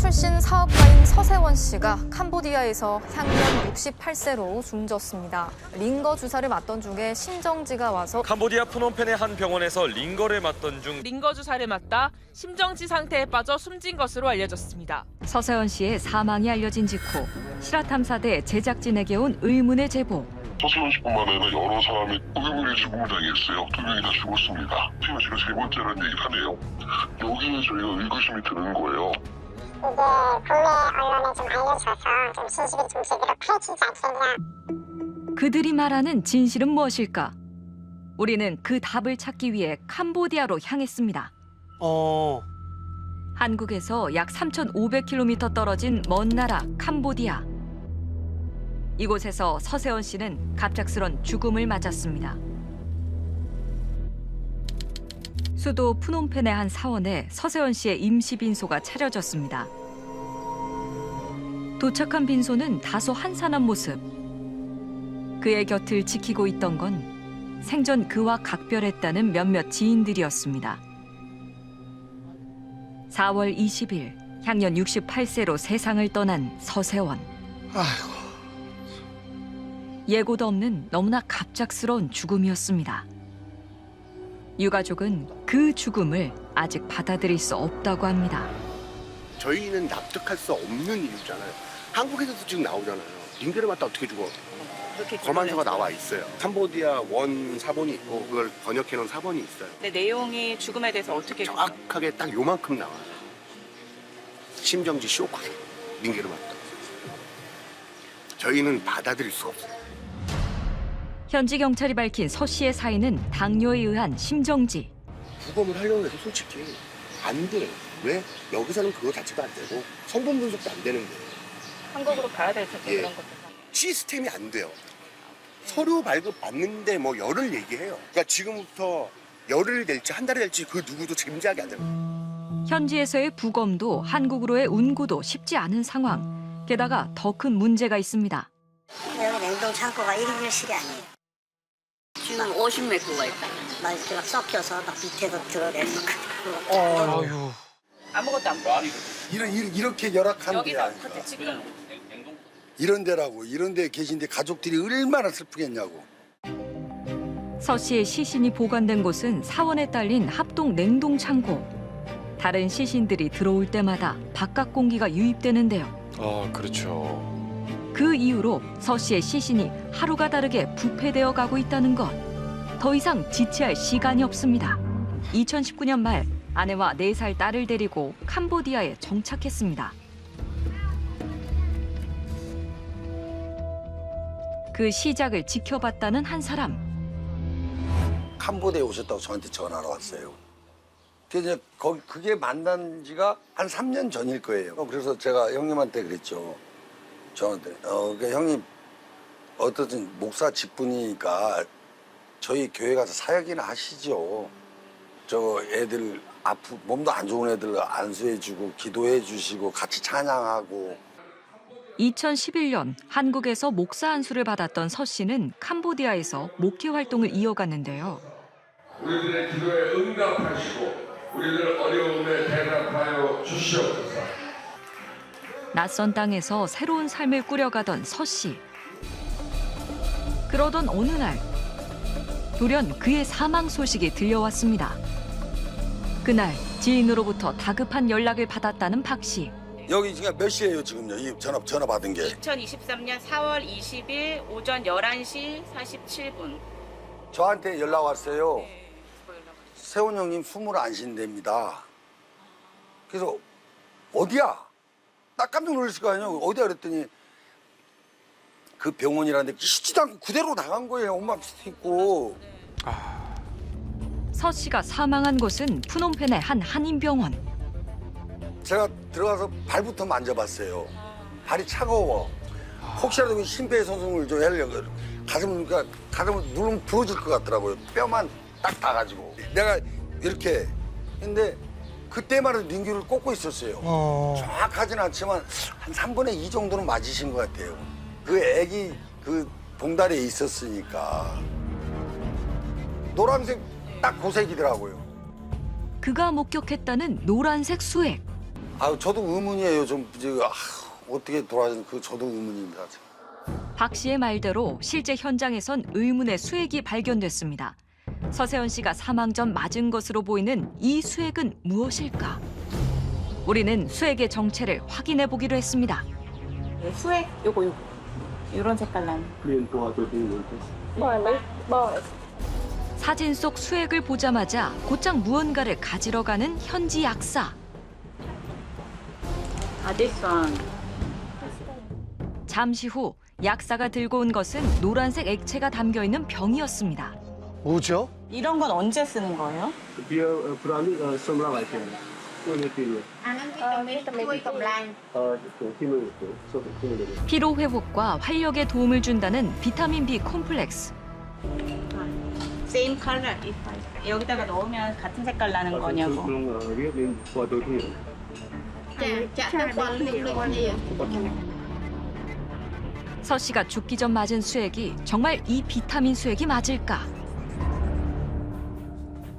출신 사업가인 서세원 씨가 캄보디아에서 향년 68세로 숨졌습니다. 링거 주사를 맞던 중에 심정지가 와서 캄보디아 프놈펜의 한 병원에서 링거를 맞던 중 링거 주사를 맞다 심정지 상태에 빠져 숨진 것으로 알려졌습니다. 서세원 씨의 사망이 알려진 직후 실화탐사대 제작진에게 온 의문의 제보. 서세원 씨뿐만 아니라 여러 사람이 의문의 죽음을 당했어요. 2명이 다 죽었습니다. 서세원 씨가 세 번째라는 얘기를 하네요. 여기에 저희가 의구심이 드는 거예요. 이게 국내 언론에 좀 알려져서 좀 진실이 좀 제대로 밝히지 않겠냐. 그들이 말하는 진실은 무엇일까? 우리는 그 답을 찾기 위해 캄보디아로 향했습니다. 한국에서 약 3,500km 떨어진 먼 나라 캄보디아. 이곳에서 서세원 씨는 갑작스런 죽음을 맞았습니다. 수도 프놈펜의 한 사원에 서세원 씨의 임시 빈소가 차려졌습니다. 도착한 빈소는 다소 한산한 모습. 그의 곁을 지키고 있던 건 생전 그와 각별했다는 몇몇 지인들이었습니다. 4월 20일 향년 68세로 세상을 떠난 서세원. 아이고. 예고도 없는 너무나 갑작스러운 죽음이었습니다. 유가족은 그 죽음을 아직 받아들일 수 없다고 합니다. 저희는 납득할 수 없는 이유잖아요. 한국에서도 지금 나오잖아요. 링거를 맞다 어떻게 죽어? 검안서가 나와 있어요. 캄보디아 원 사본이 있고 그걸 번역해놓은 사본이 있어요. 네, 내용이 죽음에 대해서 어떻게 정확하게 딱 요만큼 나와요. 심정지 쇼크, 링거를 맞다. 저희는 받아들일 수 없어요. 현지 경찰이 밝힌 서 씨의 사인은 당뇨에 의한 심정지. 부검을 하려고 해도 솔직히 안 돼요. 왜? 여기서는 그거 자체도 안 되고 성분 분석도 안 되는데 한국으로 가야 될 텐데 예. 그런 것들. 시스템이 안 돼요. 서류 발급 받는데 뭐 열흘 얘기해요. 그러니까 지금부터 열흘 될지 한 달이 될지 그 누구도 짐작이 안 돼요. 현지에서의 부검도 한국으로의 운구도 쉽지 않은 상황. 게다가 더 큰 문제가 있습니다. 여기 냉동 창고가 1인실이 아니에요. 지금 50몇 구가 있다. 막 이렇게 막 섞여서 막 밑에도 드러내고. 아무것도 안 보여. 이렇게 열악한 여기서 데야. 그때 지금 이런 데라고. 이런 데 계신데 가족들이 얼마나 슬프겠냐고. 서 씨의 시신이 보관된 곳은 사원에 딸린 합동 냉동 창고. 다른 시신들이 들어올 때마다 바깥 공기가 유입되는데요. 그렇죠. 그 이후로 서 씨의 시신이 하루가 다르게 부패되어 가고 있다는 것. 더 이상 지체할 시간이 없습니다. 2019년 말 아내와 4살 딸을 데리고 캄보디아에 정착했습니다. 그 시작을 지켜봤다는 한 사람. 캄보디아에 오셨다고 저한테 전화가 왔어요. 그게 그게 만난 지가 한 3년 전일 거예요. 그래서 제가 형님한테 그랬죠. 저한테 그러니까 형님 어쨌든 목사 직분이니까 저희 교회 가서 사역이나 하시죠. 저 애들 몸도 안 좋은 애들 안수해주고 기도해주시고 같이 찬양하고. 2011년 한국에서 목사 안수를 받았던 서 씨는 캄보디아에서 목회 활동을 이어갔는데요. 우리들의 기도에 응답하시고 우리들 어려움에 대답하여 주시옵소서. 낯선 땅에서 새로운 삶을 꾸려가던 서 씨. 그러던 어느 날 돌연 그의 사망 소식이 들려왔습니다. 그날 지인으로부터 다급한 연락을 받았다는 박 씨. 여기 지금 몇 시예요 지금요? 이 전화 받은 게. 2023년 4월 20일 오전 11시 47분. 저한테 연락 왔어요. 네, 그거 연락 왔어요. 세훈 형님 숨을 안 쉰답니다. 그래서 어디야? 나 깜짝 놀랐을 거 아니에요. 어디야 그랬더니 그 병원이라는데 씻지도 않고 그대로 나간 거예요. 엄마 밑에 있고. 서 씨가 사망한 곳은 프놈펜의 한 한인병원. 제가 들어가서 발부터 만져봤어요. 발이 차가워. 혹시라도 심폐소생술을 좀 하려고 가슴을 누르면 부러질 것 같더라고요. 뼈만 딱 닿아가지고. 내가 이렇게 했는데 그때만 해도 링규를 꽂고 있었어요. 정확하진 않지만 한 3분의 2 정도는 맞으신 것 같아요. 그 애기 그 봉다리에 있었으니까. 노란색 딱 고색이더라고요. 그가 목격했다는 노란색 수액. 저도 의문이에요. 어떻게 돌아가는지 저도 의문입니다. 박 씨의 말대로 실제 현장에선 의문의 수액이 발견됐습니다. 서세원 씨가 사망 전 맞은 것으로 보이는 이 수액은 무엇일까? 우리는 수액의 정체를 확인해 보기로 했습니다. 수액 요거 이런 색깔 나는. 사진 속 수액을 보자마자 곧장 무언가를 가지러 가는 현지 약사. 잠시 후 약사가 들고 온 것은 노란색 액체가 담겨 있는 병이었습니다. 뭐죠? 이런 건 언제 쓰는 거예요? 피로 회복과 활력에 도움을 준다는 비타민 B 콤플렉스. Same color. 여기다가 넣으면 같은 색깔 나는 거냐고. 서 씨가 죽기 전 맞은 수액이 정말 이 비타민 수액이 맞을까?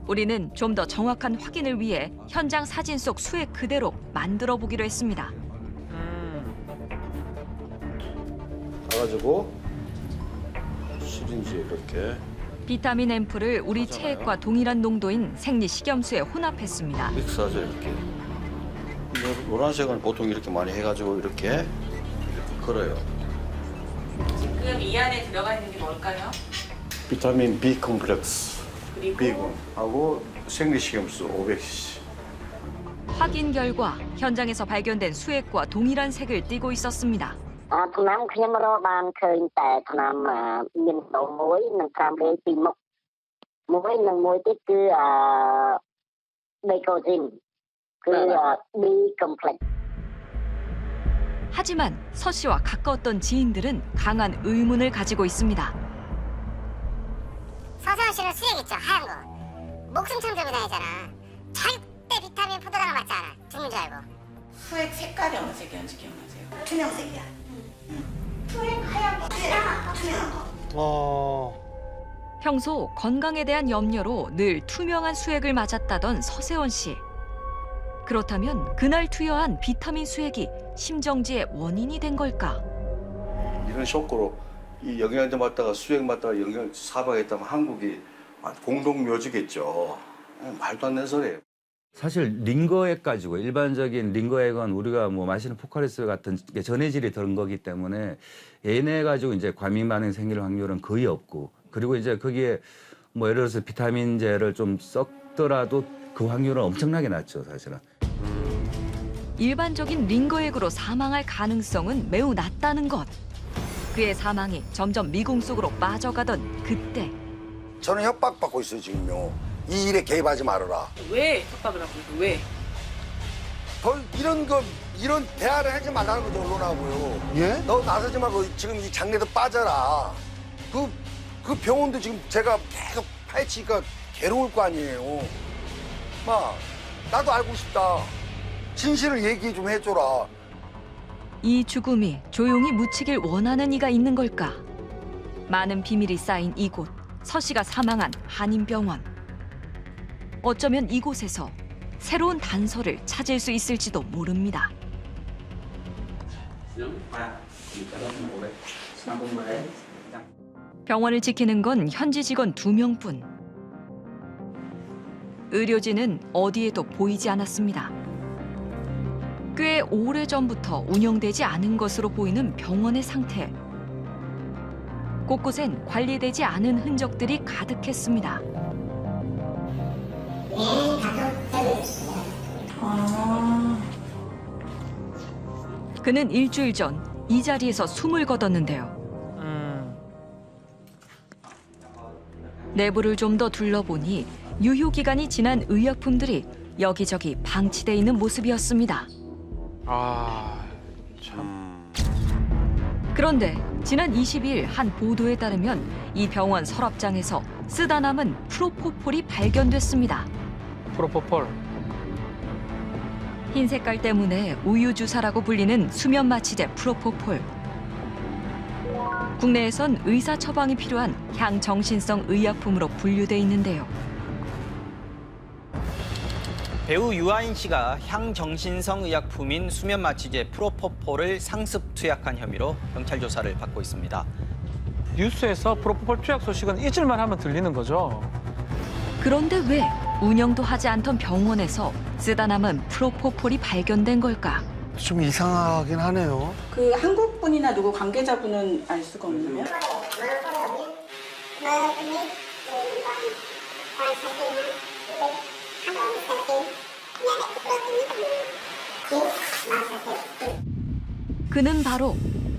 우리는 좀 더 정확한 확인을 위해 현장 사진 속 수액 그대로 만들어 보기로 했습니다. 가가지고 시린지에 이렇게 비타민 앰플을 우리 체액과 동일한 농도인 생리식염수에 혼합했습니다. 믹스하죠 이렇게. 노란색은 보통 이렇게 많이 해가지고 이렇게 걸어요. 지금 이 안에 들어가 있는 게 뭘까요? 비타민 B 콤플렉스 그리고 B군하고 생리식염수 500cc. 확인 결과 현장에서 발견된 수액과 동일한 색을 띠고 있었습니다. ថ្នាំខ្ញុំរកបានឃើញតែថ្នាំមានដូរមួយនិង5លេខពីមុខមួយនិងមួយទៀតគឺBacosin 그 B 컴플렉스. 하지만 서 씨와 가까웠던 지인들은 강한 의문을 가지고 있습니다. 서세원 씨는 수액 있죠, 하얀 거. 목숨처럼 들고 다니잖아. 절대 비타민 포도당을 맞지 않아. 죽는 줄 알고. 수액 색깔이 어느 색이었는지 기억나세요? 투명색이야. 수액 하얀 거. 투명한 거. 평소 건강에 대한 염려로 늘 투명한 수액을 맞았다던 서세원 씨. 그렇다면 그날 투여한 비타민 수액이 심정지의 원인이 된 걸까? 이런 쇼크로 이 영양제 맞다가 수액 맞다가 영양 사박했다면 한국이 공동묘지겠죠. 말도 안 되는 소리예요. 사실 링거액 가지고 일반적인 링거액은 우리가 뭐 마시는 포카리스 같은 게 전해질이 든 거기 때문에 얘네 가지고 이제 과민 반응 생길 확률은 거의 없고, 그리고 이제 거기에 뭐 예를 들어서 비타민제를 좀 섞더라도 그 확률은 엄청나게 낮죠, 사실은. 일반적인 링거액으로 사망할 가능성은 매우 낮다는 것. 그의 사망이 점점 미궁 속으로 빠져가던 그때. 저는 협박받고 있어요, 지금요. 이 일에 개입하지 말아라. 왜 협박을 하고 있고 왜? 더 이런 대화를 하지 말라는 거죠, 언론하고요. 예? 너 나서지 말고 지금 이 장례도 빠져라. 그 병원도 지금 제가 계속 파헤치니까 괴로울 거 아니에요. 나도 알고 싶다. 진실을 얘기 좀 해줘라. 이 죽음이 조용히 묻히길 원하는 이가 있는 걸까? 많은 비밀이 쌓인 이곳, 서 씨가 사망한 한인병원. 어쩌면 이곳에서 새로운 단서를 찾을 수 있을지도 모릅니다. 병원을 지키는 건 현지 직원 2명뿐. 의료진은 어디에도 보이지 않았습니다. 꽤 오래전부터 운영되지 않은 것으로 보이는 병원의 상태. 곳곳엔 관리되지 않은 흔적들이 가득했습니다. 그는 일주일 전 이 자리에서 숨을 거뒀는데요. 내부를 좀 더 둘러보니 유효기간이 지난 의약품들이 여기저기 방치돼 있는 모습이었습니다. 그런데 지난 20일 한 보도에 따르면 이 병원 서랍장에서 쓰다 남은 프로포폴이 발견됐습니다. 프로포폴. 흰 색깔 때문에 우유주사라고 불리는 수면 마취제 프로포폴. 국내에선 의사 처방이 필요한 향정신성 의약품으로 분류돼 있는데요. 배우 유아인 씨가 향정신성 의약품인 수면 마취제 프로포폴을 상습 투약한 혐의로 경찰 조사를 받고 있습니다. 뉴스에서 프로포폴 투약 소식은 잊을만 하면 들리는 거죠. 그런데 왜 운영도 하지 않던 병원에서 쓰다 남은 프로포폴이 발견된 걸까? 좀 이상하긴 하네요. 그 한국 분이나 누구 관계자분은 알 수가 없나요? 그는 바로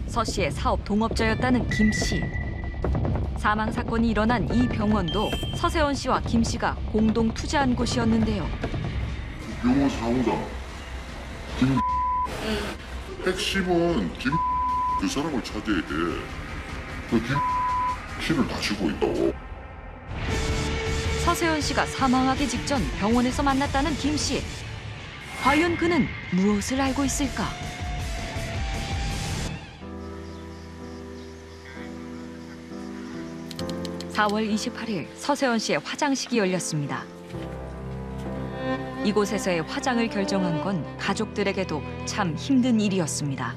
서 씨의 사업 동업자였다는 김 씨. 사망 사건이 일어난 이 병원도 서세원 씨와 김 씨가 공동 투자한 곳이었는데요. 병원 사무장 김 핵심은 그 사람을 찾아야 돼. 그 씨를 다치고 있다고. 서세원 씨가 사망하기 직전 병원에서 만났다는 김 씨. 과연 그는 무엇을 알고 있을까? (4월 28일) 서세원 씨의 화장식이 열렸습니다. 이곳에서의 화장을 결정한 건 가족들에게도 참 힘든 일이었습니다.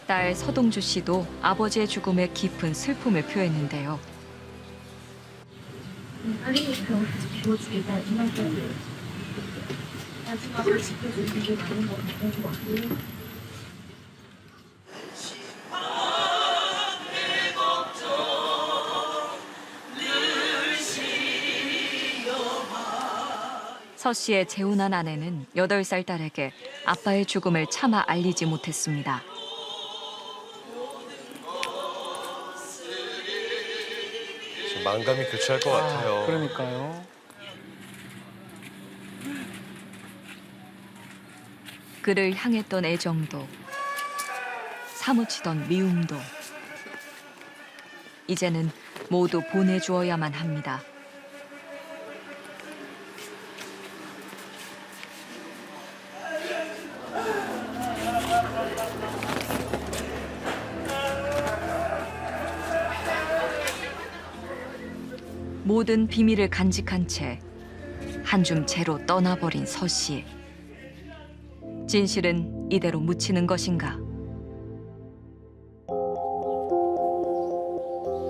딸 서동주 씨도 아버지의 죽음에 깊은 슬픔을 표했는데요. 마지막으로 지켜주는 게 많은 것 같아요. 서 씨의 재혼한 아내는 8살 딸에게 아빠의 죽음을 차마 알리지 못했습니다. 만감이 교차할 것 같아요. 그러니까요. 그를 향했던 애정도 사무치던 미움도 이제는 모두 보내주어야만 합니다. 모든 비밀을 간직한 채 한 줌 채로 떠나버린 서 씨. 진실은 이대로 묻히는 것인가?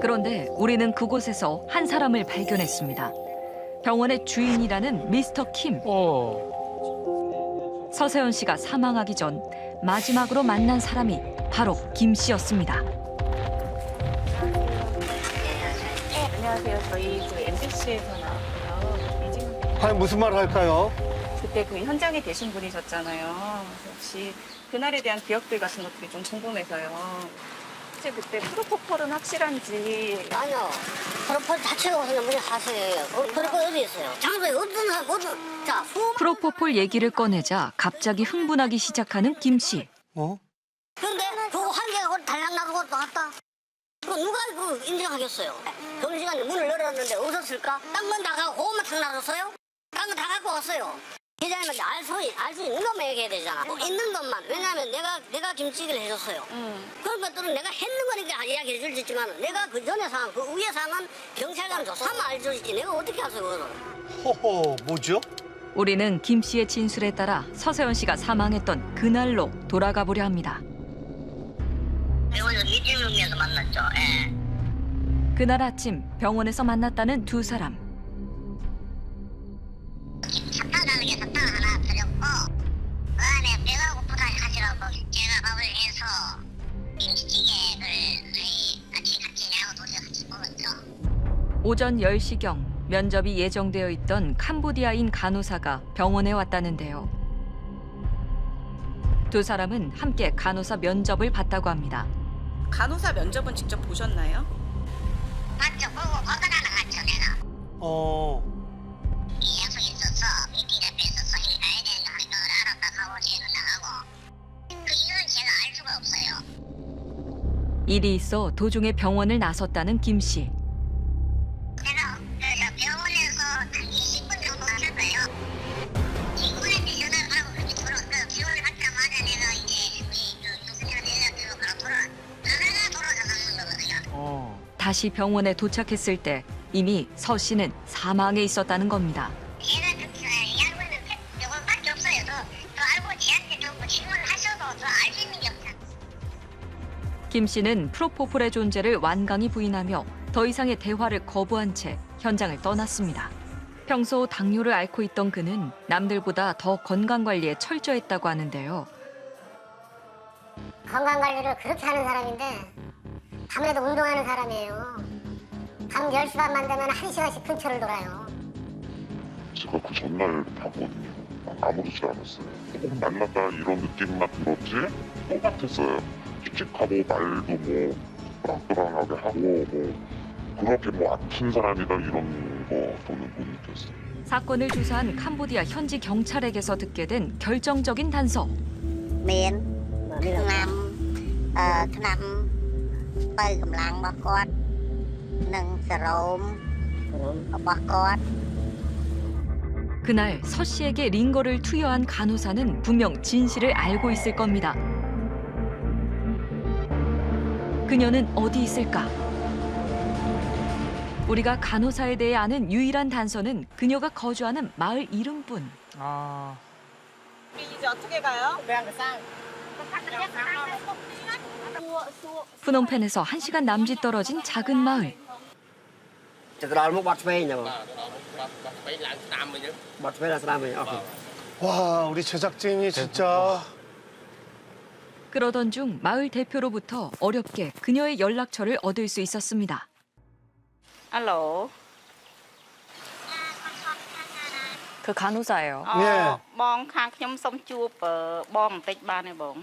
그런데 우리는 그곳에서 한 사람을 발견했습니다. 병원의 주인이라는 미스터 킴. 서세원 씨가 사망하기 전 마지막으로 만난 사람이 바로 김 씨였습니다. 안녕하세요. 저희 그 MBC에서 나왔고요. 과연 무슨 말을 할까요? 그때 그 현장에 계신 분이셨잖아요. 그래서 혹시 그날에 대한 기억들 같은 것들이 좀 궁금해서요. 혹시 그때 프로포폴은 확실한지. 아니요. 프로포폴 자체가 무슨 무슨 사실이에요. 프로포폴 어디 있어요? 장소에 어떤 자 프로포폴 얘기를 꺼내자 갑자기 흥분하기 시작하는 김 씨. 근데 그거 한 개가 달랑 나가고 나갔다. 그거 누가 그 인정하겠어요? 점심시간에 문을 열었는데 없었을까? 딴 건 다 가고 그것만 탁 놔뒀어요? 딴 건 다 갖고 왔어요. 기자님한테 알 수 있는 것만 얘기해야 되잖아. 있는 것만. 왜냐하면 내가 김치기를 해줬어요. 그런 것들은 내가 했는 거니까 이야기해 줄 수 있지만 내가 그 전에 상황, 그 위에 상황은 경찰관 조사하면 알려주지. 내가 어떻게 하세요, 그거는. 호호, 뭐죠? 우리는 김 씨의 진술에 따라 서세원 씨가 사망했던 그날로 돌아가 보려 합니다. 병원에서 미팅룸에서 만났죠. 예. 그날 아침 병원에서 만났다는 두 사람. 사탕하는 게 사탕 하나 드렸고 그 안에 배가 고프다 하시라고 제가 밥을 해서 김치찌개를 같이 야구 도시에 같이 먹었죠. 오전 10시경 면접이 예정되어 있던 캄보디아인 간호사가 병원에 왔다는데요. 두 사람은 함께 간호사 면접을 봤다고 합니다. 간호사 면접은 직접 보셨나요? 맞죠. 보고 거기다가 갔죠, 내가. 이 약속이 있어서 미팅 앞에 있어서 힘이 가야 된다 하는 걸 알았다 하고 제가 나가고 그 이유는 제가 알 수가 없어요. 일이 있어 도중에 병원을 나섰다는 김 씨. 제가 병원에서 한 20분 정도 하셨어요. 직원한테 전화를 하고 그렇게 그 기호를 받자마자 내가 이제 우리 그 교수님한테 연락드리고 바로 나가가 돌아가는 거거든요. 다시 병원에 도착했을 때 이미 서 씨는 사망해 있었다는 겁니다. 얘가 그렇게 알고는 이거밖에 없어요. 더 알고 쟤한테 좀 질문하셔도 더 알 수 있는 게 없잖아. 김 씨는 프로포폴의 존재를 완강히 부인하며 더 이상의 대화를 거부한 채 현장을 떠났습니다. 평소 당뇨를 앓고 있던 그는 남들보다 더 건강관리에 철저했다고 하는데요. 건강관리를 그렇게 하는 사람인데 밤에도 운동하는 사람이에요. 밤 10시 반만 되면 1시간씩 근처를 돌아요. 제가 그 전날 봤거든요. 아무렇지 않았어요. 조금 말랐다 이런 느낌만 들었지 똑같았어요. 씩씩하고 말도 뭐 또랑또랑하게 하고 뭐 그렇게 뭐 아픈 사람이다 이런 거 저는 못 느꼈어요. 사건을 조사한 캄보디아 현지 경찰에게서 듣게 된 결정적인 단서. miền năm bay cầm lăng bác con nâng sờ bác con. 그날 서 씨에게 링거를 투여한 간호사는 분명 진실을 알고 있을 겁니다. 그녀는 어디 있을까? 우리가 간호사에 대해 아는 유일한 단서는 그녀가 거주하는 마을 이름뿐. 이제 어떻게 가요? 프놈펜에서 1시간 남짓 떨어진 작은 마을. 와, 우리 제작진이 진짜. 그러던 중 마을 대표로부터 어렵게 그녀의 연락처를 얻을 수 있었습니다. 알로. 그 간호사예요. បងខាងខ្ញុំសុំជួបបងបន្តិចបានទេបង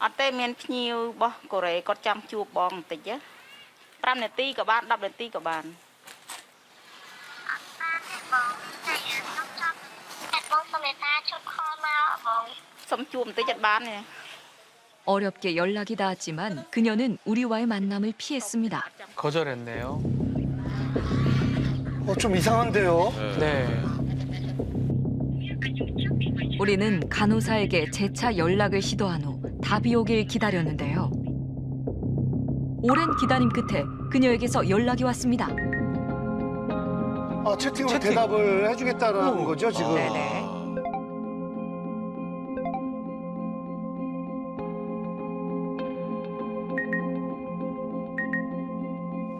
អត់ទេមានភ្ញៀវរបស់កូរ៉េគាត់ចង់ជួបបងបន្តិច5នាទីក៏បាន10នាទីក៏បានសុំជួបបន្តិចអត់បានទេ 어렵게 연락이 닿았지만 그녀는 우리와의 만남을 피했습니다. 거절했네요. 좀 이상한데요? 네. 우리는 간호사에게 재차 연락을 시도한 후 답이 오길 기다렸는데요. 오랜 기다림 끝에 그녀에게서 연락이 왔습니다. 채팅으로 대답을 해주겠다는 거죠, 지금? 네네.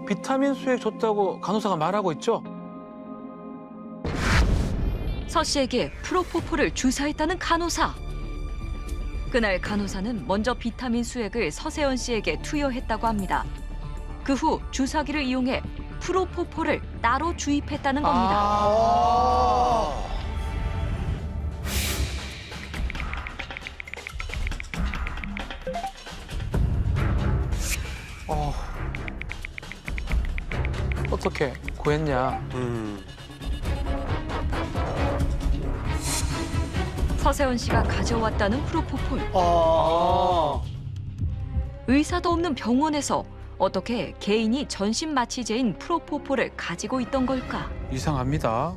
비타민 수액 줬다고 간호사가 말하고 있죠? 서 씨에게 프로포폴을 주사했다는 간호사. 그날 간호사는 먼저 비타민 수액을 서세원 씨에게 투여했다고 합니다. 그 후 주사기를 이용해 프로포폴을 따로 주입했다는 겁니다. 어떻게 구했냐? 서세원 씨가 가져왔다는 프로포폴. 의사도 없는 병원에서 어떻게 개인이 전신 마취제인 프로포폴을 가지고 있던 걸까? 이상합니다.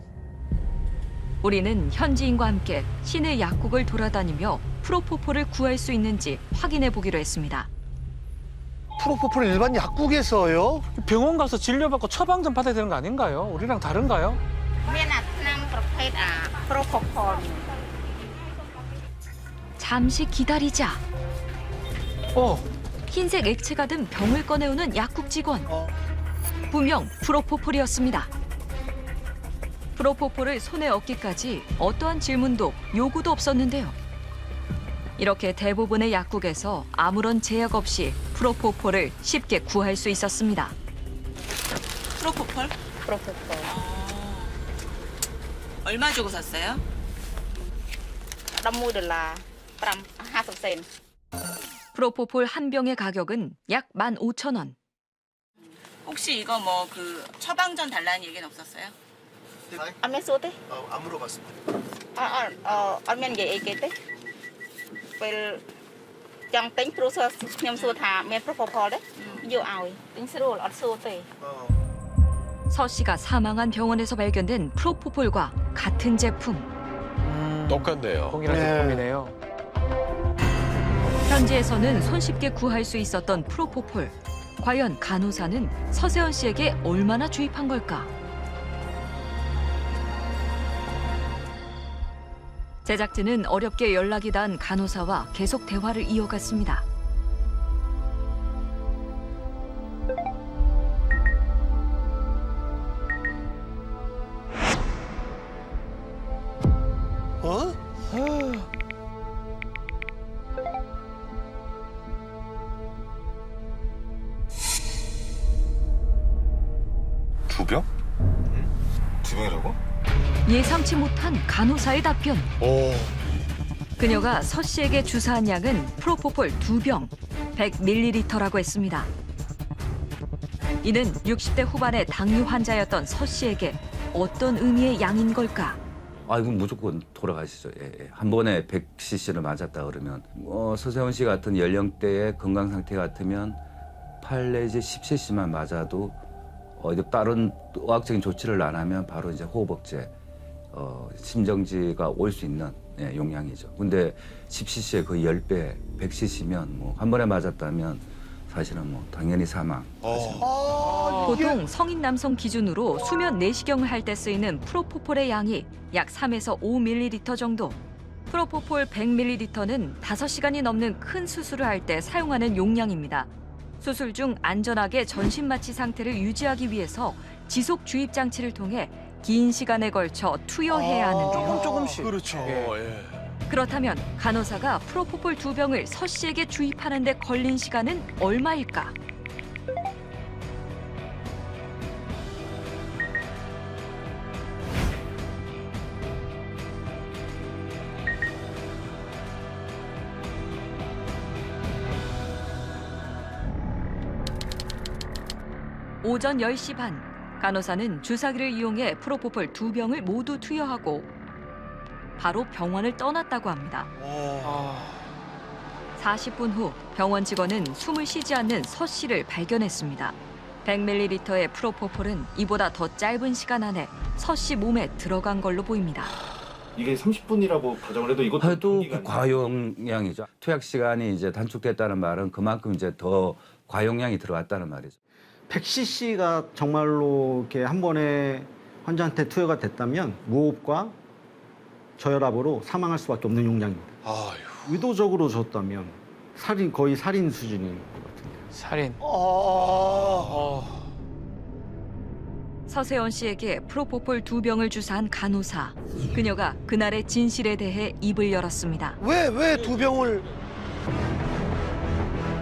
우리는 현지인과 함께 시내 약국을 돌아다니며 프로포폴을 구할 수 있는지 확인해 보기로 했습니다. 프로포폴 일반 약국에서요? 병원 가서 진료받고 처방 좀 받아야 되는 거 아닌가요? 우리랑 다른가요? 잠시 기다리자. 흰색 액체가 든 병을 꺼내오는 약국 직원. 분명 프로포폴이었습니다. 프로포폴을 손에 얻기까지 어떠한 질문도 요구도 없었는데요. 이렇게 대부분의 약국에서 아무런 제약 없이 프로포폴을 쉽게 구할 수 있었습니다. 프로포폴? 프로포폴. 얼마 주고 샀어요? $11 50센. 프로포폴 한 병의 가격은 약 15,000원. 혹시 이거 뭐 그 처방전 달라는 얘기는 없었어요? 안 했어 때? 안 물어봤습니다. 안មាននិយាយអីគេទេពេលចង់ទិញព្រោះខ្ញុំសួរថាមាន propofol ទេយកឲ្យទិញស្រួលអត់សួរទេ 서 씨가 사망한 병원에서 발견된 프로포폴과 같은 제품. 똑같네요. 동일한 제품이네요. 현지에서는 손쉽게 구할 수 있었던 프로포폴. 과연 간호사는 서세원 씨에게 얼마나 주입한 걸까? 제작진은 어렵게 연락이 닿은 간호사와 계속 대화를 이어갔습니다. 두 병? 두 병이라고? 예상치 못한 간호사의 답변. 그녀가 서 씨에게 주사한 양은 프로포폴 2병, 100ml라고 했습니다. 이는 60대 후반의 당뇨 환자였던 서 씨에게 어떤 의미의 양인 걸까? 아, 이건 무조건 돌아가시죠. 예. 한 번에 100cc를 맞았다 그러면 서세원 씨 같은 연령대의 건강 상태 같으면 8 내지 10cc만 맞아도 다른 의학적인 조치를 안 하면 바로 이제 호흡억제, 심정지가 올 수 있는 용량이죠. 근데 10cc의 거의 10배, 100cc면 뭐 한 번에 맞았다면 사실은 뭐 당연히 사망. 보통 성인 남성 기준으로 수면 내시경을 할 때 쓰이는 프로포폴의 양이 약 3에서 5ml 정도. 프로포폴 100ml는 5시간이 넘는 큰 수술을 할 때 사용하는 용량입니다. 수술 중 안전하게 전신 마취 상태를 유지하기 위해서 지속 주입 장치를 통해 긴 시간에 걸쳐 투여해야 하는데요. 조금씩. 그렇죠. 그렇다면 간호사가 프로포폴 2병을 서 씨에게 주입하는 데 걸린 시간은 얼마일까? 오전 10시 반, 간호사는 주사기를 이용해 프로포폴 2병을 모두 투여하고 바로 병원을 떠났다고 합니다. 40분 후 병원 직원은 숨을 쉬지 않는 서 씨를 발견했습니다. 100ml의 프로포폴은 이보다 더 짧은 시간 안에 서 씨 몸에 들어간 걸로 보입니다. 이게 30분이라고 가정을 해도 이것도 해도 과용량이죠. 투약 시간이 이제 단축됐다는 말은 그만큼 이제 더 과용량이 들어갔다는 말이죠. 100cc가 정말로 이렇게 한 번에 환자한테 투여가 됐다면 무호흡과 저혈압으로 사망할 수밖에 없는 용량입니다. 의도적으로 줬다면 거의 살인 수준인 것 같은데요. 살인. 서세원 씨에게 프로포폴 2병을 주사한 간호사. 그녀가 그날의 진실에 대해 입을 열었습니다. 왜 2병을?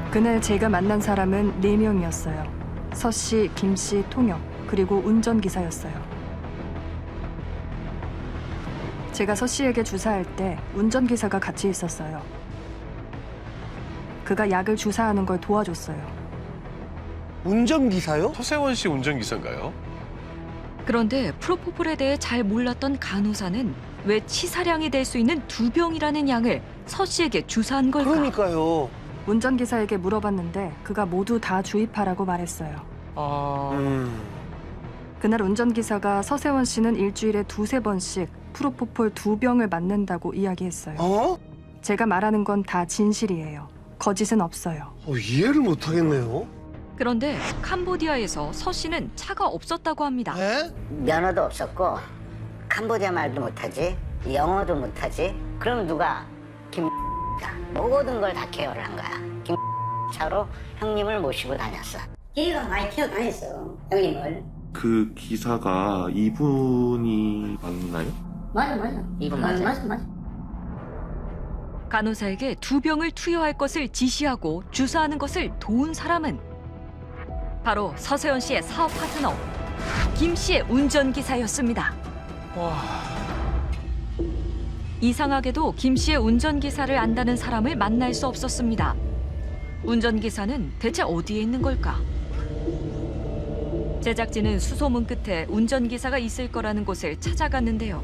그날 제가 만난 사람은 4명이었어요. 서 씨, 김 씨, 통역, 그리고 운전기사였어요. 제가 서 씨에게 주사할 때 운전기사가 같이 있었어요. 그가 약을 주사하는 걸 도와줬어요. 운전기사요? 서세원 씨 운전기사인가요? 그런데 프로포폴에 대해 잘 몰랐던 간호사는 왜 치사량이 될 수 있는 2병이라는 양을 서 씨에게 주사한 걸까? 그러니까요. 운전기사에게 물어봤는데 그가 모두 다 주입하라고 말했어요. 그날 운전기사가 서세원 씨는 일주일에 2~3번씩 프로포폴 2병을 맞는다고 이야기했어요. 제가 말하는 건 다 진실이에요. 거짓은 없어요. 이해를 못하겠네요. 그런데 캄보디아에서 서 씨는 차가 없었다고 합니다. 면허도 없었고 캄보디아 말도 못하지, 영어도 못하지. 그럼 누가 모든 걸 다 케어를 한 거야. 차로 형님을 모시고 다녔어. 걔가 많이 케어 다녔어, 형님을. 그 기사가 이분이 맞나요? 맞아. 이분 맞아. 간호사에게 2병을 투여할 것을 지시하고 주사하는 것을 도운 사람은 바로 서세원 씨의 사업 파트너 김 씨의 운전기사였습니다. 이상하게도 김 씨의 운전기사를 안다는 사람을 만날 수 없었습니다. 운전기사는 대체 어디에 있는 걸까? 제작진은 수소문 끝에 운전기사가 있을 거라는 곳을 찾아갔는데요.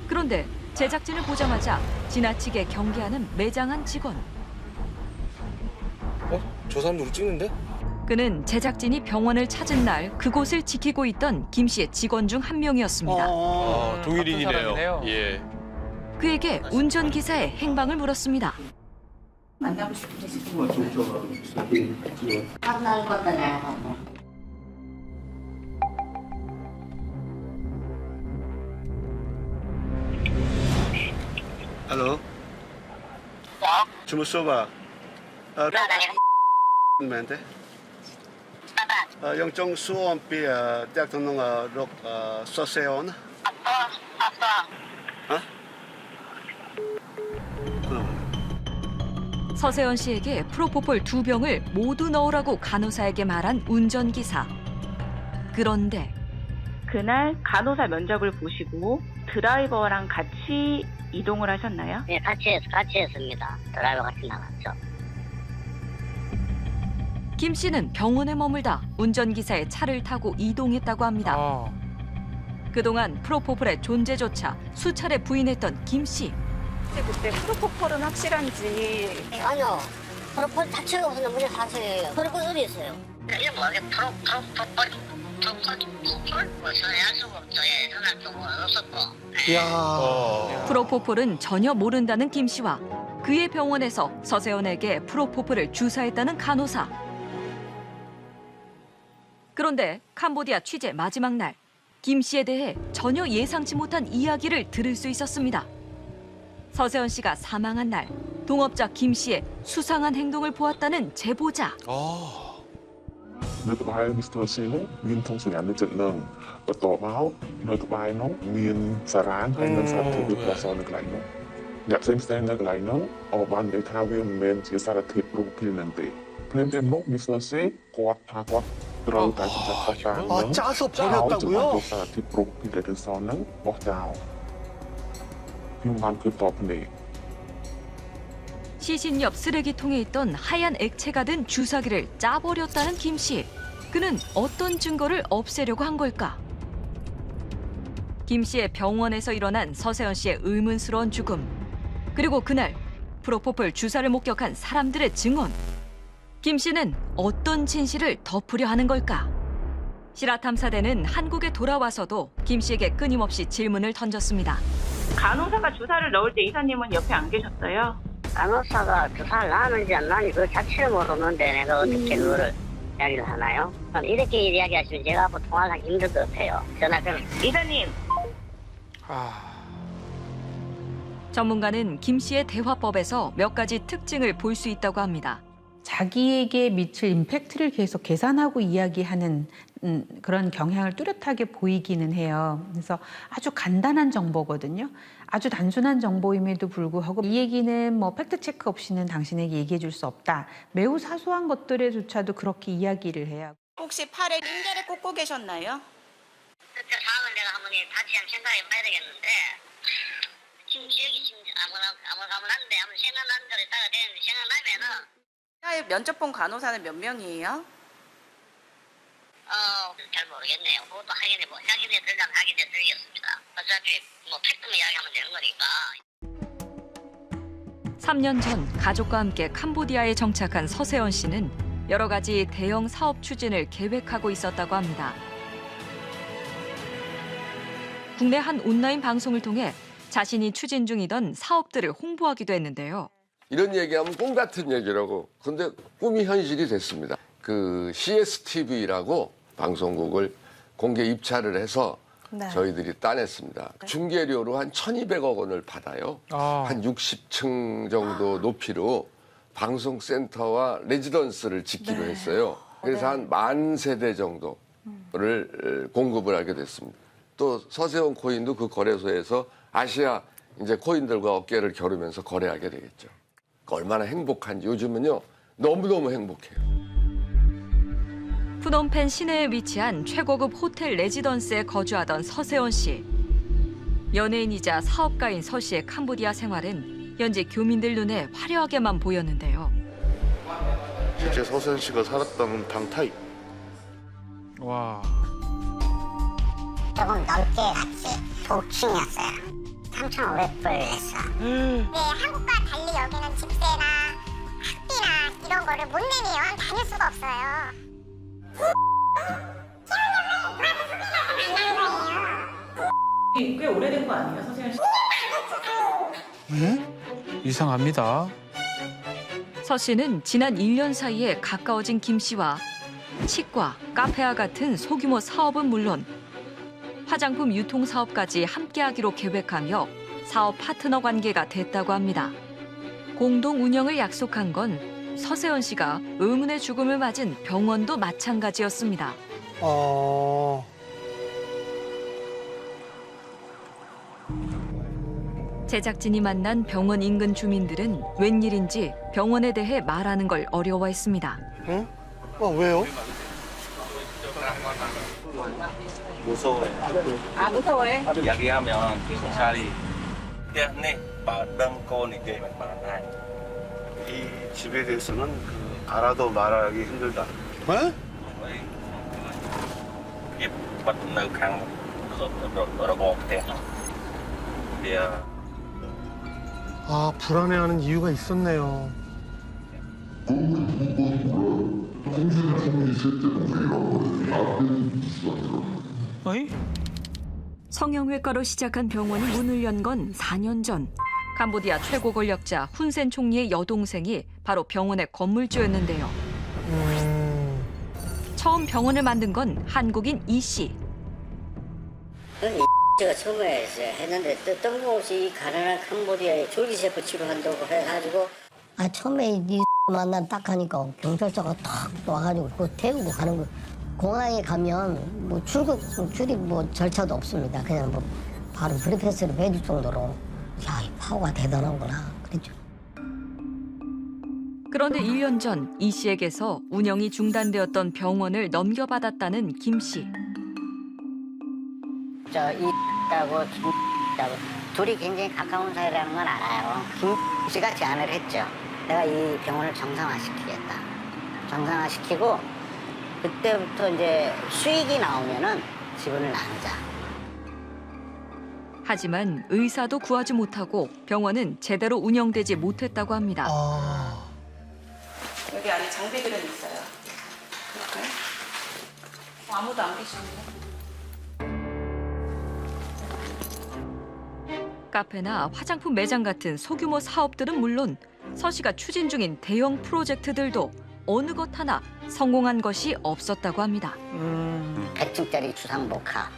그런데 제작진을 보자마자 지나치게 경계하는 매장한 직원. 저 사람 누구 찍는데? 그는 제작진이 병원을 찾은 날 그곳을 지키고 있던 김 씨의 직원 중 한 명이었습니다. 동일인이네요. 예. 그에게 운전기사의 행방을 물었습니다. 만나고 싶은데 지금 만나는 것도 내가 Alo. Cuma soba. Mente. Yang trong suom pi tiak tonong rok soseon. 서세원 씨에게 프로포폴 2병을 모두 넣으라고 간호사에게 말한 운전기사. 그런데 그날 간호사 면접을 보시고 드라이버랑 같이 이동을 하셨나요? 네, 같이 했습니다. 드라이버 같이 나갔죠. 김 씨는 병원에 머물다 운전기사의 차를 타고 이동했다고 합니다. 그동안 프로포폴의 존재조차 수차례 부인했던 김 씨. 그때 프로포폴은 확실한지. 아니요. 프로폴 자체가 없는데 무슨 사실이에요. 프로폴 어디 있어요? 이게 뭐게 프로폴 뭐 전할 수가 없죠. 예, 전할 경우가 없었고. 프로포폴은 전혀 모른다는 김 씨와 그의 병원에서 서세원에게 프로포폴을 주사했다는 간호사. 그런데 캄보디아 취재 마지막 날, 김 씨에 대해 전혀 예상치 못한 이야기를 들을 수 있었습니다. 서세원 씨가 사망한 날, 동업자 김 씨의 수상한 행동을 보았다는 제보자.នៅក្បែរ Mr. C នោះមានធុងសញ្ញានៅចិត្តនឹងបន្ទាប់មកនៅក្បែរនោះមានសារ៉ានហើយនិងសារធាតុរូបផ្លាសនៅកន្លែងនោះអ្នកផ្សេងនៅកន្លែងនោះអបបាននិយាយថាវាមិនមែនជាសារធាតុរូបភាពនឹងទេព្រមទាំងនោះ Mr. C គាត់ថាគាត់ត្រូវតែចាត់ការ 짜서 버렸다고요? សារធាតុរូបភាពដែលសនឹងបោះចោលខ្ញុំបានគឺតបនេះ 시신 옆 쓰레기통에 있던 하얀 액체가 든 주사기를 짜버렸다는 김 씨. 그는 어떤 증거를 없애려고 한 걸까? 김 씨의 병원에서 일어난 서세원 씨의 의문스러운 죽음. 그리고 그날 프로포폴 주사를 목격한 사람들의 증언. 김 씨는 어떤 진실을 덮으려 하는 걸까? 실화탐사대는 한국에 돌아와서도 김 씨에게 끊임없이 질문을 던졌습니다. 간호사가 주사를 넣을 때 이사님은 옆에 안 계셨어요? 간호사가 주사를 놨는지 안 놨는지 그 자체를 모르는데 내가 어떻게 그거를 이야기를 하나요? 이렇게 이야기하시면 제가 앞으로 통화하기 힘들 것 같아요. 전화를. 이사님! 전문가는 김 씨의 대화법에서 몇 가지 특징을 볼 수 있다고 합니다. 자기에게 미칠 임팩트를 계속 계산하고 이야기하는 그런 경향을 뚜렷하게 보이기는 해요. 그래서 아주 간단한 정보거든요. 아주 단순한 정보임에도 불구하고 이 얘기는 뭐 팩트 체크 없이는 당신에게 얘기해 줄 수 없다. 매우 사소한 것들에조차도 그렇게 이야기를 해요. 혹시 팔에 링겔을 꽂고 계셨나요? 그때 상황을 내가 한번 다시 한번 생각해 봐야 되겠는데 지금 기억이 지금 아무나한데 한번 생각나는 대로 있다가 되는데 생각나면은 면접 본 간호사는 몇 명이에요? 잘 모르겠네요. 그것도 확인해 들려면 확인해 드리겠습니다. 어차피 뭐 팩트만 이야기하면 되는 거니까. 3년 전 가족과 함께 캄보디아에 정착한 서세원 씨는 여러 가지 대형 사업 추진을 계획하고 있었다고 합니다. 국내 한 온라인 방송을 통해 자신이 추진 중이던 사업들을 홍보하기도 했는데요. 이런 얘기하면 꿈 같은 얘기라고. 근데 꿈이 현실이 됐습니다. 그 CSTV라고 방송국을 공개 입찰을 해서 저희들이 따냈습니다. 중개료로 한 1,200억 원을 받아요. 한 60층 정도 높이로 방송센터와 레지던스를 짓기로 했어요. 그래서 한 10,000세대 정도를 공급을 하게 됐습니다. 또 서세원 코인도 그 거래소에서 아시아 이제 코인들과 어깨를 겨루면서 거래하게 되겠죠. 얼마나 행복한지 요즘은요 너무너무 행복해요. 푸놈펜 시내에 위치한 최고급 호텔 레지던스에 거주하던 서세원 씨. 연예인이자 사업가인 서 씨의 캄보디아 생활은 현지 교민들 눈에 화려하게만 보였는데요. 실제 서세원 씨가 살았던 방 타입. 와. 조금 넘게 갔지. 복층이었어요. 3,500불 했어. 한국과 달리 여기는 집세나 학비나 이런 거를 못 내면 다닐 수가 없어요. 꽤 오래된 거 아니에요, 서세현 씨? 이상합니다. 서 씨는 지난 1년 사이에 가까워진 김 씨와 치과, 카페와 같은 소규모 사업은 물론 화장품 유통 사업까지 함께하기로 계획하며 사업 파트너 관계가 됐다고 합니다. 공동 운영을 약속한 건 서세원 씨가 의문의 죽음을 맞은 병원도 마찬가지였습니다. 제작진이 만난 병원 인근 주민들은 웬일인지 병원에 대해 말하는 걸 어려워했습니다. 응? 왜요? 무서워해. 아, 무서워해? 이야기하면 경찰이 때문에 말던 건 이제 말하나요? 이 집에 대해서는 알아도 말하기 힘들다. Tiếp bắt nơi kháng rồi bỏ tiền. Thì 아, 불안해하는 이유가 있었네요. 성형외과로 시작한 병원이 문을 연 건 4년 전. 캄보디아 최고 권력자 훈센 총리의 여동생이 바로 병원의 건물주였는데요. 처음 병원을 만든 건 한국인 이 씨. 제가 처음에 했는데 뜬금없이 이 가난한 캄보디아에 줄기세포 치료한다고 해가지고 처음에 이 만난 딱 하니까 경찰서가 탁 와가지고 그거 태우고 가는 거. 공항에 가면 뭐 출입 뭐 절차도 없습니다. 그냥 뭐 바로 브리패스를 해줄 정도로 야, 이 파워가 대단하구나 그랬죠. 그런데 1년 전 이 씨에게서 운영이 중단되었던 병원을 넘겨받았다는 김 씨. 이하고 김하고 둘이 굉장히 가까운 사이라는 건 알아요. 김 씨가 제안을 했죠. 내가 이 병원을 정상화시키겠다. 정상화시키고 그때부터 이제 수익이 나오면은 지분을 나누자. 하지만 의사도 구하지 못하고 병원은 제대로 운영되지 못했다고 합니다. 여기 안에 장비들은 있어요. 그럴까요? 아무도 안 계시는데. 카페나 화장품 매장 같은 소규모 사업들은 물론 서 씨가 추진 중인 대형 프로젝트들도 어느 것 하나 성공한 것이 없었다고 합니다. 100층짜리 주상복합,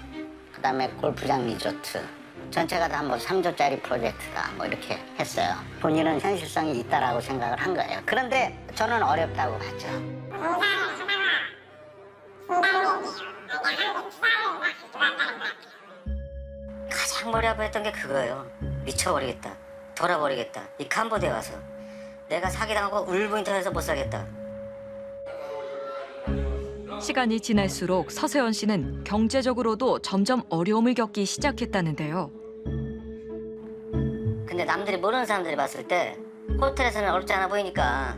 그다음에 골프장 리조트, 전체가 다 뭐 3조짜리 프로젝트다 뭐 이렇게 했어요. 본인은 현실성이 있다라고 생각을 한 거예요. 그런데 저는 어렵다고 봤죠. 가장 머리 아파했던 게 그거예요. 미쳐버리겠다, 돌아버리겠다. 이 캄보디아 와서 내가 사기당하고 울분터에서 못 살겠다. 시간이 지날수록 서세원 씨는 경제적으로도 점점 어려움을 겪기 시작했다는데요. 근데 남들이 모르는 사람들이 봤을 때 호텔에서는 어렵지 않아 보이니까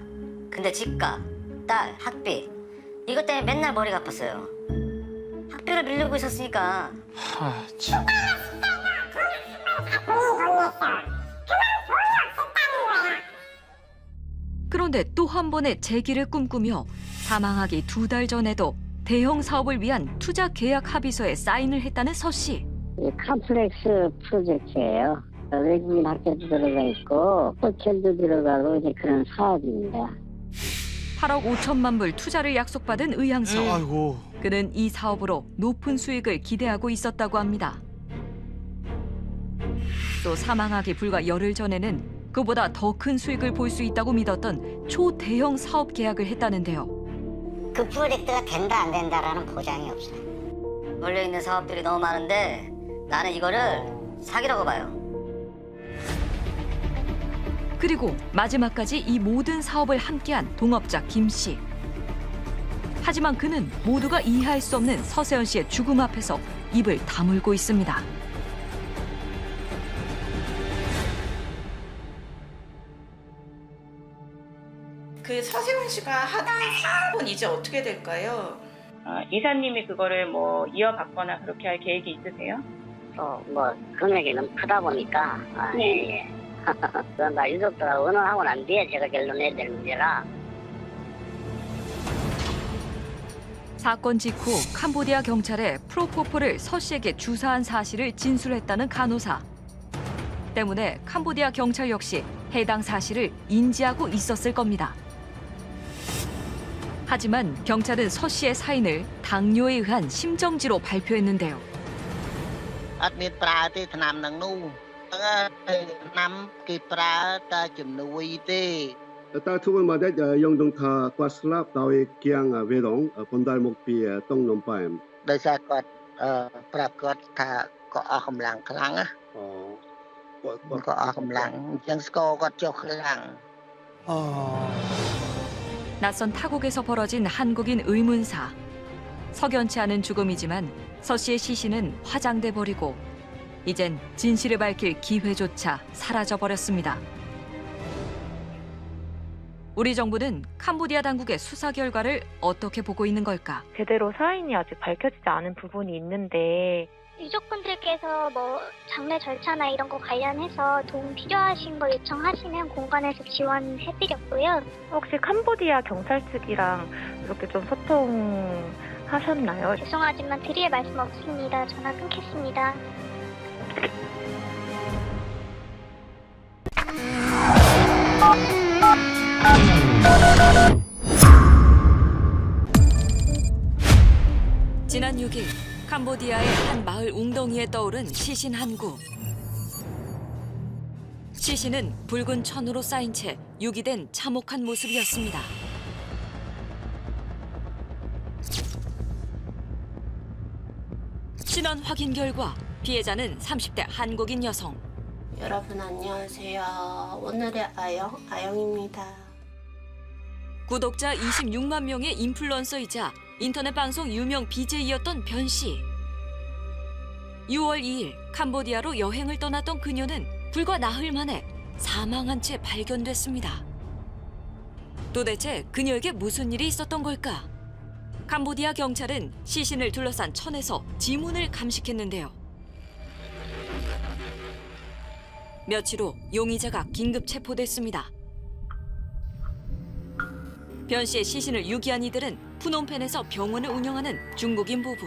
근데 집값, 딸, 학비 이것 때문에 맨날 머리가 아팠어요. 학비를 밀리고 있었으니까. 참. 그런데 또 한 번의 재기를 꿈꾸며 사망하기 2달 전에도 대형 사업을 위한 투자 계약 합의서에 사인을 했다는 서 씨. 이 컴플렉스 프로젝트예요. 외국인 학교도 들어가 있고 호텔도 들어가고 이제 그런 사업입니다. 8억 5천만 불 투자를 약속받은 의향서. 그는 이 사업으로 높은 수익을 기대하고 있었다고 합니다. 또 사망하기 불과 열흘 전에는 그보다 더 큰 수익을 볼 수 있다고 믿었던 초대형 사업 계약을 했다는데요. 그 프로젝트가 된다 안 된다라는 보장이 없어요. 걸려있는 사업들이 너무 많은데 나는 이거를 사기라고 봐요. 그리고 마지막까지 이 모든 사업을 함께한 동업자 김 씨. 하지만 그는 모두가 이해할 수 없는 서세원 씨의 죽음 앞에서 입을 다물고 있습니다. 그 서세훈 씨가 하던 사업은 이제 어떻게 될까요? 이사님이 그거를 뭐 이어받거나 그렇게 할 계획이 있으세요? 뭐 금액이 너무 크다 보니까 예. 그건 다 유족들하고 의논하고 난 뒤에 제가 결론내야 될 문제라. 사건 직후 캄보디아 경찰에 프로포폴을 서 씨에게 주사한 사실을 진술했다는 간호사. 때문에 캄보디아 경찰 역시 해당 사실을 인지하고 있었을 겁니다. 하지만 경찰은 서 씨의 사인을 당뇨에 의한 심정지로 발표했는데요. អត់មានប្រើទេថ្នាំហ្នឹងនោះថ្នាំគេប្រើតែជំនួយទេ 따투블마다 영동타 과슬랍 다웨 기양 외동 본달 목비 똥놈파엠 ដោយសារគាត់ប្រាប់គាត់ថាក៏អស់កម្លាំងខ្លាំងណាក៏អស់កម្លាំងអញ្ចឹងស្គរគាត់ចុះខ្លាំង 낯선 타국에서 벌어진 한국인 의문사. 석연치 않은 죽음이지만 서 씨의 시신은 화장돼 버리고 이젠 진실을 밝힐 기회조차 사라져 버렸습니다. 우리 정부는 캄보디아 당국의 수사 결과를 어떻게 보고 있는 걸까? 제대로 사인이 아직 밝혀지지 않은 부분이 있는데 유족분들께서 뭐 장례 절차나 이런 거 관련해서 도움 필요하신 거 요청하시면 공관에서 지원해드렸고요. 혹시 캄보디아 경찰 측이랑 이렇게 좀 소통하셨나요? 죄송하지만 드릴 말씀 없습니다. 전화 끊겠습니다. 지난 6일 캄보디아의 한 마을 웅덩이에 떠오른 시신 한 구. 시신은 붉은 천으로 쌓인 채 유기된 참혹한 모습이었습니다. 신원 확인 결과 피해자는 30대 한국인 여성. 여러분 안녕하세요. 오늘의 아영입니다. 구독자 26만 명의 인플루언서이자 인터넷 방송 유명 BJ였던 변 씨. 6월 2일 캄보디아로 여행을 떠났던 그녀는 불과 나흘 만에 사망한 채 발견됐습니다. 도대체 그녀에게 무슨 일이 있었던 걸까? 캄보디아 경찰은 시신을 둘러싼 천에서 지문을 감식했는데요. 며칠 후 용의자가 긴급 체포됐습니다. 변 씨의 시신을 유기한 이들은 푸놈펜에서 병원을 운영하는 중국인 부부.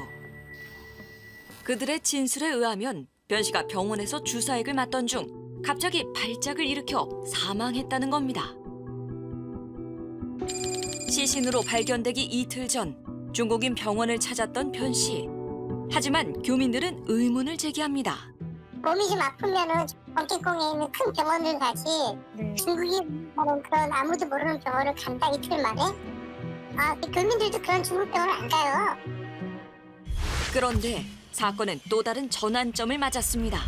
그들의 진술에 의하면 변 씨가 병원에서 주사액을 맞던 중 갑자기 발작을 일으켜 사망했다는 겁니다. 시신으로 발견되기 이틀 전 중국인 병원을 찾았던 변 씨. 하지만 교민들은 의문을 제기합니다. 몸이 좀 아프면은 원격공에 있는 큰 병원을 가지 중국인은 그런 아무도 모르는 병원을 간다 이틀 만에? 교민들도 그런 중국 병원을 안 가요. 그런데 사건은 또 다른 전환점을 맞았습니다.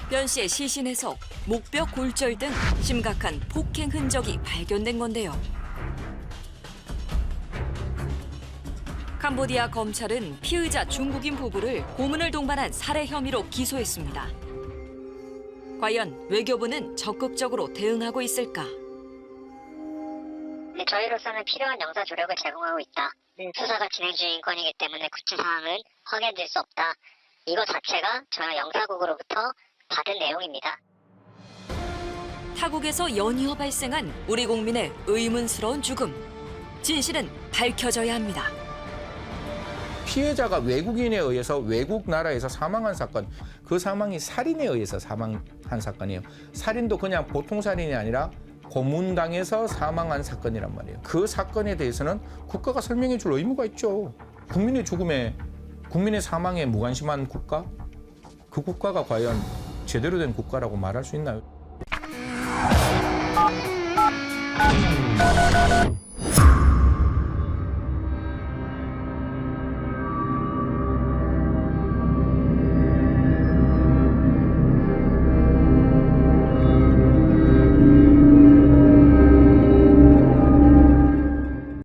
변 씨의 시신에서 목뼈 골절 등 심각한 폭행 흔적이 발견된 건데요. 캄보디아 검찰은 피의자 중국인 부부를 고문을 동반한 살해 혐의로 기소했습니다. 과연 외교부는 적극적으로 대응하고 있을까? 저희로서는 필요한 영사 조력을 제공하고 있다. 수사가 진행 중인 건이기 때문에 구체 사항은 확인될 수 없다. 이거 자체가 저희 영사국으로부터 받은 내용입니다. 타국에서 연이어 발생한 우리 국민의 의문스러운 죽음. 진실은 밝혀져야 합니다. 피해자가 외국인에 의해서 외국 나라에서 사망한 사건, 그 사망이 살인에 의해서 사망한 사건이에요. 살인도 그냥 보통 살인이 아니라 고문당해서 사망한 사건이란 말이에요. 그 사건에 대해서는 국가가 설명해 줄 의무가 있죠. 국민의 죽음에, 국민의 사망에 무관심한 국가? 그 국가가 과연 제대로 된 국가라고 말할 수 있나요?